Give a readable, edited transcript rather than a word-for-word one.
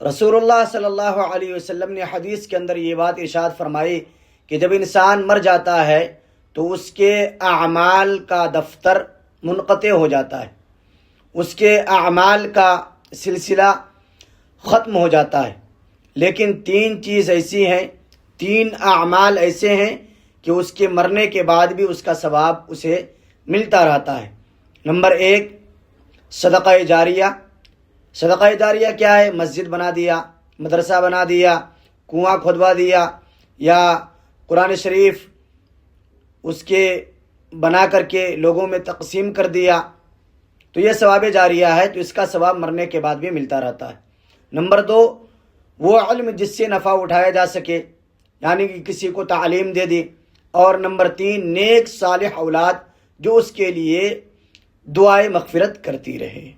رسول اللہ صلی اللہ علیہ وسلم نے حدیث کے اندر یہ بات ارشاد فرمائی کہ جب انسان مر جاتا ہے تو اس کے اعمال کا دفتر منقطع ہو جاتا ہے، اس کے اعمال کا سلسلہ ختم ہو جاتا ہے، لیکن تین چیز ایسی ہیں، تین اعمال ایسے ہیں کہ اس کے مرنے کے بعد بھی اس کا ثواب اسے ملتا رہتا ہے۔ نمبر 1، صدقہ جاریہ۔ صدقہ جاریہ کیا ہے؟ مسجد بنا دیا، مدرسہ بنا دیا، کنواں کھودوا دیا، یا قرآن شریف اس کے بنا کر کے لوگوں میں تقسیم کر دیا، تو یہ ثواب جاریہ ہے، تو اس کا ثواب مرنے کے بعد بھی ملتا رہتا ہے۔ نمبر 2، وہ علم جس سے نفع اٹھایا جا سکے، یعنی کہ کسی کو تعلیم دے دی۔ اور نمبر 3، نیک صالح اولاد جو اس کے لیے دعائے مغفرت کرتی رہے۔